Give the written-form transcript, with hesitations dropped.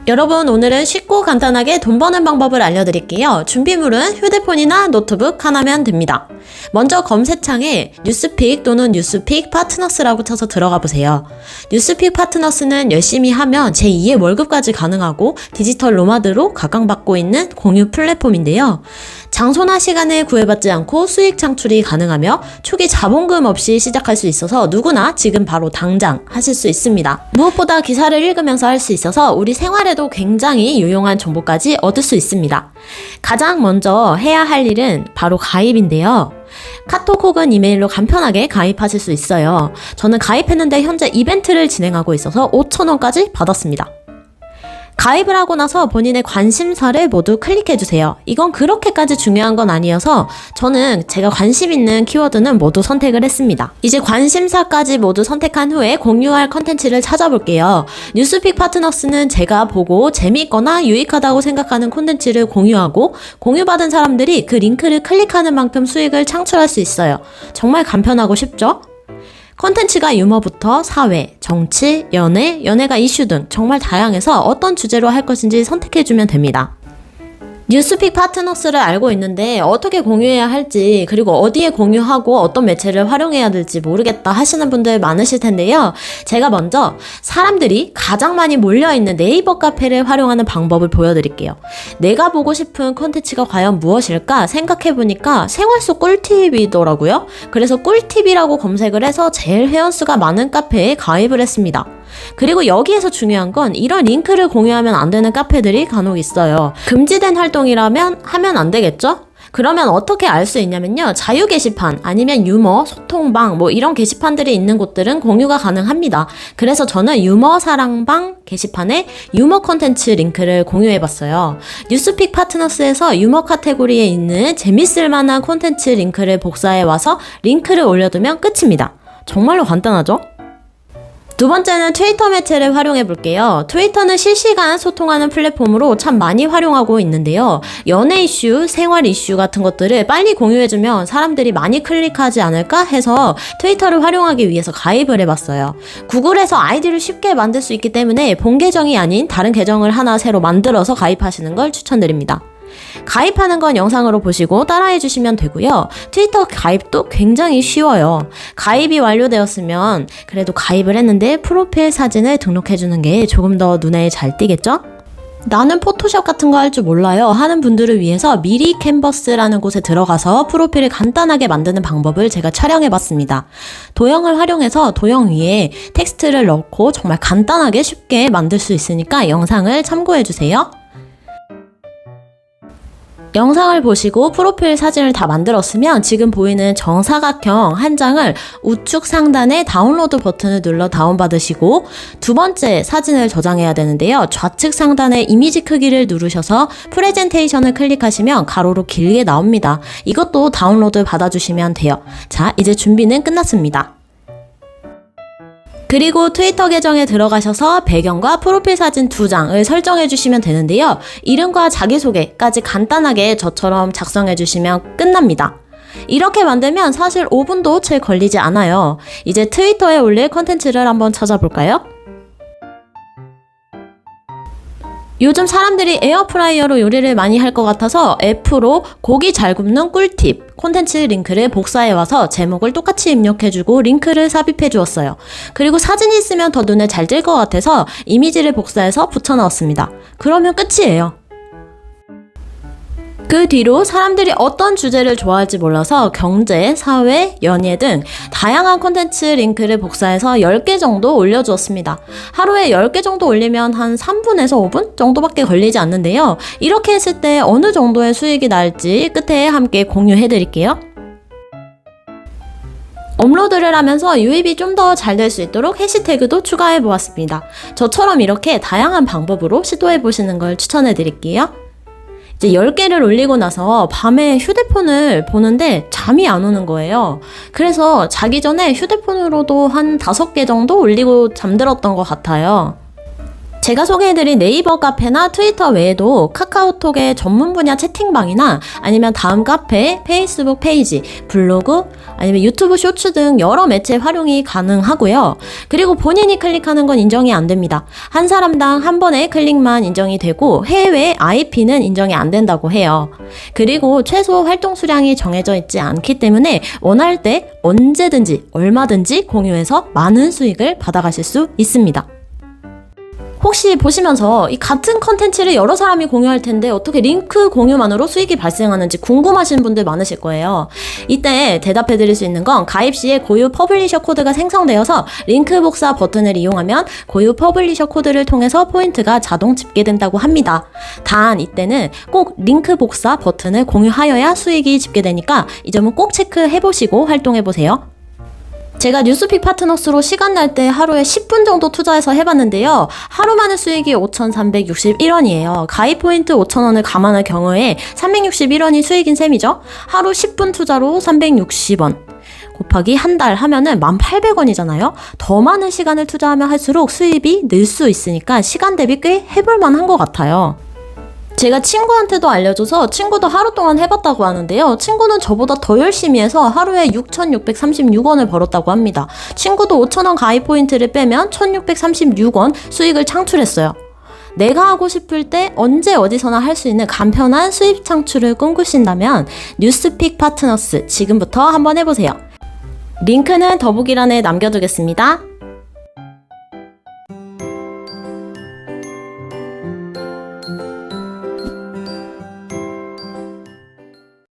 여러분, 오늘은 쉽고 간단하게 돈 버는 방법을 알려드릴게요. 준비물은 휴대폰이나 노트북 하나면 됩니다. 먼저 검색창에 뉴스픽 또는 뉴스픽 파트너스라고 쳐서 들어가 보세요. 뉴스픽 파트너스는 열심히 하면 제2의 월급까지 가능하고 디지털 노마드로 각광받고 있는 공유 플랫폼인데요. 장소나 시간을 구애받지 않고 수익 창출이 가능하며 초기 자본금 없이 시작할 수 있어서 누구나 지금 바로 당장 하실 수 있습니다. 무엇보다 기사를 읽으면서 할 수 있어서 우리 생활에도 굉장히 유용한 정보까지 얻을 수 있습니다. 가장 먼저 해야 할 일은 바로 가입인데요. 카톡 혹은 이메일로 간편하게 가입하실 수 있어요. 저는 가입했는데 현재 이벤트를 진행하고 있어서 5,000원까지 받았습니다. 가입을 하고 나서 본인의 관심사를 모두 클릭해주세요. 이건 그렇게까지 중요한 건 아니어서 저는 제가 관심 있는 키워드는 모두 선택을 했습니다. 이제 관심사까지 모두 선택한 후에 공유할 컨텐츠를 찾아볼게요. 뉴스픽 파트너스는 제가 보고 재미있거나 유익하다고 생각하는 콘텐츠를 공유하고 공유받은 사람들이 그 링크를 클릭하는 만큼 수익을 창출할 수 있어요. 정말 간편하고 쉽죠? 콘텐츠가 유머부터 사회, 정치, 연예가 이슈 등 정말 다양해서 어떤 주제로 할 것인지 선택해주면 됩니다. 뉴스픽 파트너스를 알고 있는데 어떻게 공유해야 할지 그리고 어디에 공유하고 어떤 매체를 활용해야 될지 모르겠다 하시는 분들 많으실 텐데요. 제가 먼저 사람들이 가장 많이 몰려있는 네이버 카페를 활용하는 방법을 보여드릴게요. 내가 보고 싶은 콘텐츠가 과연 무엇일까 생각해보니까 생활 속 꿀팁이더라고요. 그래서 꿀팁이라고 검색을 해서 제일 회원수가 많은 카페에 가입을 했습니다. 그리고 여기에서 중요한 건 이런 링크를 공유하면 안 되는 카페들이 간혹 있어요. 금지된 활동이라면 하면 안 되겠죠? 그러면 어떻게 알 수 있냐면요. 자유 게시판 아니면 유머, 소통방 뭐 이런 게시판들이 있는 곳들은 공유가 가능합니다. 그래서 저는 유머 사랑방 게시판에 유머 콘텐츠 링크를 공유해봤어요. 뉴스픽 파트너스에서 유머 카테고리에 있는 재밌을 만한 콘텐츠 링크를 복사해와서 링크를 올려두면 끝입니다. 정말로 간단하죠? 두 번째는 트위터 매체를 활용해 볼게요. 트위터는 실시간 소통하는 플랫폼으로 참 많이 활용하고 있는데요. 연예 이슈, 생활 이슈 같은 것들을 빨리 공유해주면 사람들이 많이 클릭하지 않을까 해서 트위터를 활용하기 위해서 가입을 해봤어요. 구글에서 아이디를 쉽게 만들 수 있기 때문에 본 계정이 아닌 다른 계정을 하나 새로 만들어서 가입하시는 걸 추천드립니다. 가입하는 건 영상으로 보시고 따라해 주시면 되고요. 트위터 가입도 굉장히 쉬워요. 가입이 완료되었으면 그래도 가입을 했는데 프로필 사진을 등록해 주는 게 조금 더 눈에 잘 띄겠죠? 나는 포토샵 같은 거 할 줄 몰라요 하는 분들을 위해서 미리 캔버스라는 곳에 들어가서 프로필을 간단하게 만드는 방법을 제가 촬영해 봤습니다. 도형을 활용해서 도형 위에 텍스트를 넣고 정말 간단하게 쉽게 만들 수 있으니까 영상을 참고해 주세요. 영상을 보시고 프로필 사진을 다 만들었으면 지금 보이는 정사각형 한 장을 우측 상단의 다운로드 버튼을 눌러 다운받으시고 두 번째 사진을 저장해야 되는데요. 좌측 상단의 이미지 크기를 누르셔서 프레젠테이션을 클릭하시면 가로로 길게 나옵니다. 이것도 다운로드 받아주시면 돼요. 자, 이제 준비는 끝났습니다. 그리고 트위터 계정에 들어가셔서 배경과 프로필 사진 2장을 설정해 주시면 되는데요. 이름과 자기소개까지 간단하게 저처럼 작성해 주시면 끝납니다. 이렇게 만들면 사실 5분도 채 걸리지 않아요. 이제 트위터에 올릴 컨텐츠를 한번 찾아볼까요? 요즘 사람들이 에어프라이어로 요리를 많이 할 것 같아서 F로 고기 잘 굽는 꿀팁 콘텐츠 링크를 복사해와서 제목을 똑같이 입력해주고 링크를 삽입해 주었어요. 그리고 사진이 있으면 더 눈에 잘 띌 것 같아서 이미지를 복사해서 붙여넣었습니다. 그러면 끝이에요. 그 뒤로 사람들이 어떤 주제를 좋아할지 몰라서 경제, 사회, 연예 등 다양한 콘텐츠 링크를 복사해서 10개 정도 올려주었습니다. 하루에 10개 정도 올리면 한 3분에서 5분 정도밖에 걸리지 않는데요. 이렇게 했을 때 어느 정도의 수익이 날지 끝에 함께 공유해드릴게요. 업로드를 하면서 유입이 좀 더 잘 될 수 있도록 해시태그도 추가해 보았습니다. 저처럼 이렇게 다양한 방법으로 시도해 보시는 걸 추천해 드릴게요. 이제 10개를 올리고 나서 밤에 휴대폰을 보는데 잠이 안 오는 거예요. 그래서 자기 전에 휴대폰으로도 한 5개 정도 올리고 잠들었던 것 같아요. 제가 소개해드린 네이버 카페나 트위터 외에도 카카오톡의 전문 분야 채팅방이나 아니면 다음 카페, 페이스북 페이지, 블로그, 아니면 유튜브 쇼츠 등 여러 매체 활용이 가능하고요. 그리고 본인이 클릭하는 건 인정이 안 됩니다. 한 사람당 한 번의 클릭만 인정이 되고 해외 IP는 인정이 안 된다고 해요. 그리고 최소 활동 수량이 정해져 있지 않기 때문에 원할 때 언제든지 얼마든지 공유해서 많은 수익을 받아가실 수 있습니다. 혹시 보시면서 이 같은 컨텐츠를 여러 사람이 공유할 텐데 어떻게 링크 공유만으로 수익이 발생하는지 궁금하신 분들 많으실 거예요. 이때 대답해 드릴 수 있는 건 가입 시에 고유 퍼블리셔 코드가 생성되어서 링크 복사 버튼을 이용하면 고유 퍼블리셔 코드를 통해서 포인트가 자동 집계된다고 합니다. 단 이때는 꼭 링크 복사 버튼을 공유하여야 수익이 집계되니까 이 점은 꼭 체크해 보시고 활동해 보세요. 제가 뉴스픽 파트너스로 시간 날 때 하루에 10분 정도 투자해서 해봤는데요. 하루 만에 수익이 5,361원이에요. 가입 포인트 5,000원을 감안할 경우에 361원이 수익인 셈이죠. 하루 10분 투자로 360원. 곱하기 한 달 하면은 1,800원이잖아요. 더 많은 시간을 투자하면 할수록 수입이 늘 수 있으니까 시간 대비 꽤 해볼만 한 것 같아요. 제가 친구한테도 알려줘서 친구도 하루 동안 해봤다고 하는데요. 친구는 저보다 더 열심히 해서 하루에 6,636원을 벌었다고 합니다. 친구도 5,000원 가입 포인트를 빼면 1,636원 수익을 창출했어요. 내가 하고 싶을 때 언제 어디서나 할 수 있는 간편한 수입 창출을 꿈꾸신다면 뉴스픽 파트너스 지금부터 한번 해보세요. 링크는 더보기란에 남겨두겠습니다.